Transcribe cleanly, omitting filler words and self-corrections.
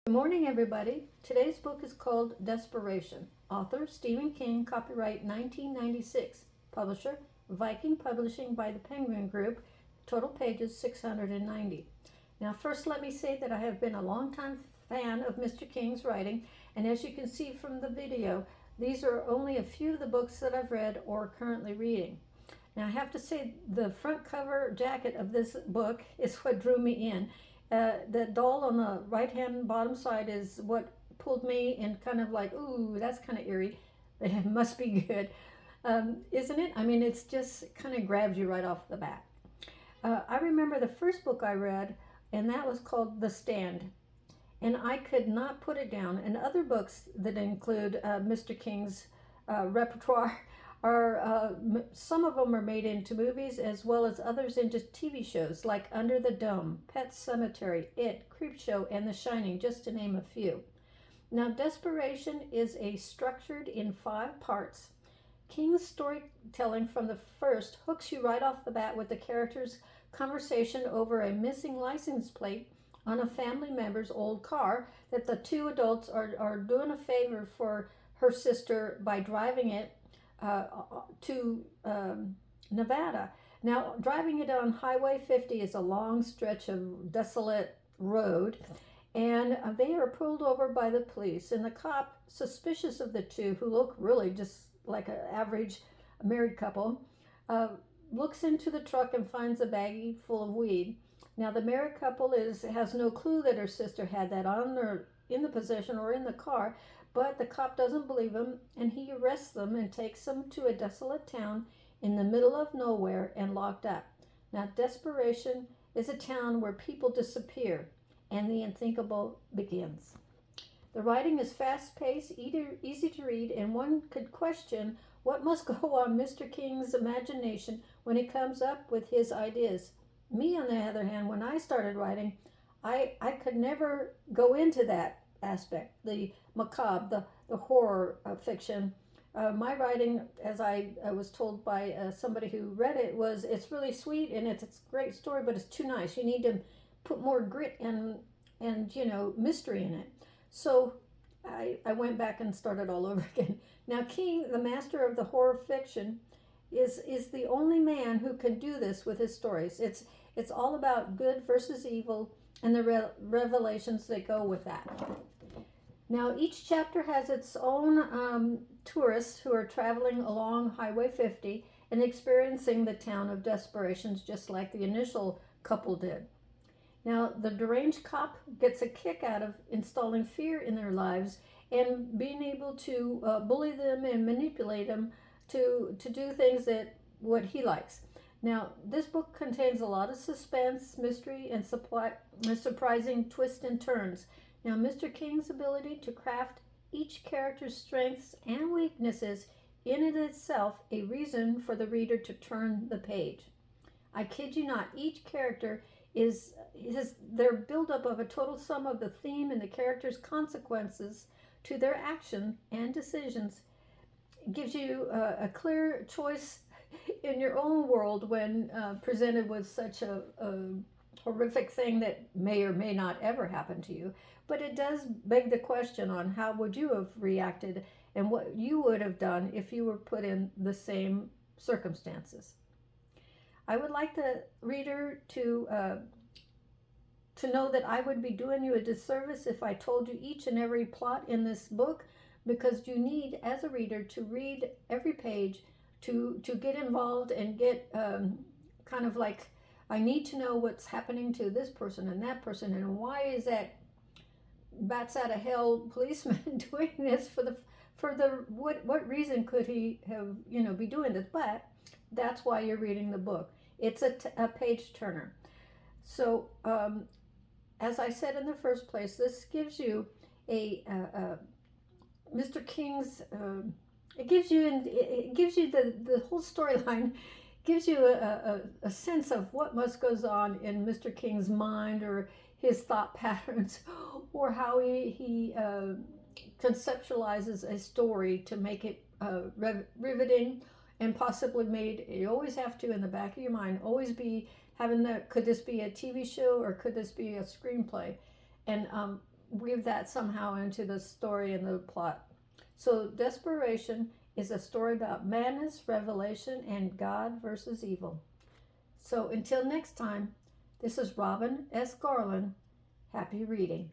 Good morning, everybody. Today's book is called Desperation. Author Stephen King, copyright 1996. Publisher Viking Publishing by the Penguin Group. Total pages 690. Now, first, let me say that I have been a longtime fan of Mr. King's writing, and as you can see from the video, these are only a few of the books that I've read or currently reading. Now, I have to say, the front cover jacket of this book is what drew me in. The doll on the right hand bottom side is what pulled me and kind of like, ooh, that's kind of eerie. It must be good, isn't it? I mean, it's just kind of grabs you right off the bat. I remember the first book I read, and that was called The Stand. And I could not put it down. And other books that include Mr. King's repertoire some of them are made into movies as well as others into TV shows like Under the Dome, Pet Cemetery, It, Creepshow, and The Shining, just to name a few. Now, Desperation is structured in 5 parts. King's storytelling from the first hooks you right off the bat with the character's conversation over a missing license plate on a family member's old car that the two adults are doing a favor for her sister by driving it to Nevada. Now, driving it on Highway 50 is a long stretch of desolate road, and they are pulled over by the police. And the cop, suspicious of the two, who look really just like an average married couple, looks into the truck and finds a baggie full of weed. Now, the married couple has no clue that her sister had that on or in the possession or in the car, but the cop doesn't believe him, and he arrests them and takes them to a desolate town in the middle of nowhere and locked up. Now, Desperation is a town where people disappear, and the unthinkable begins. The writing is fast-paced, easy to read, and one could question what must go on Mr. King's imagination when he comes up with his ideas. Me, on the other hand, when I started writing, I could never go into that aspect, the macabre, the horror fiction. My writing, as I was told by somebody who read it, was it's really sweet and it's a great story, but it's too nice. You need to put more grit and mystery in it. So I went back and started all over again. Now, King, the master of the horror fiction, is the only man who can do this with his stories. It's all about good versus evil and the revelations that go with that. Now, each chapter has its own tourists who are traveling along Highway 50 and experiencing the town of Desperations just like the initial couple did. Now, the deranged cop gets a kick out of installing fear in their lives and being able to bully them and manipulate them to do things that what he likes. Now, this book contains a lot of suspense, mystery, and surprising twists and turns. Now, Mr. King's ability to craft each character's strengths and weaknesses in it itself a reason for the reader to turn the page. I kid you not, each character is their buildup of a total sum of the theme and the character's consequences to their action and decisions. It gives you a clear choice in your own world when presented with such a horrific thing that may or may not ever happen to you. But it does beg the question on how would you have reacted and what you would have done if you were put in the same circumstances. I would like the reader to know that I would be doing you a disservice if I told you each and every plot in this book, because you need, as a reader, to read every page to get involved and get kind of like, I need to know what's happening to this person and that person, and why is that bats out of hell policeman doing this for the what reason could he have be doing this? But that's why you're reading the book. It's a page turner. So as I said in the first place, this gives you a Mr. King's. It gives you the whole storyline. Gives you a sense of what must goes on in Mr. King's mind, or his thought patterns, or how he conceptualizes a story to make it riveting and possibly made. You always have to, in the back of your mind, always be having could this be a TV show or could this be a screenplay? And weave that somehow into the story and the plot. So Desperation is a story about madness, revelation, and God versus evil. So until next time, this is Robin S. Garland. Happy reading.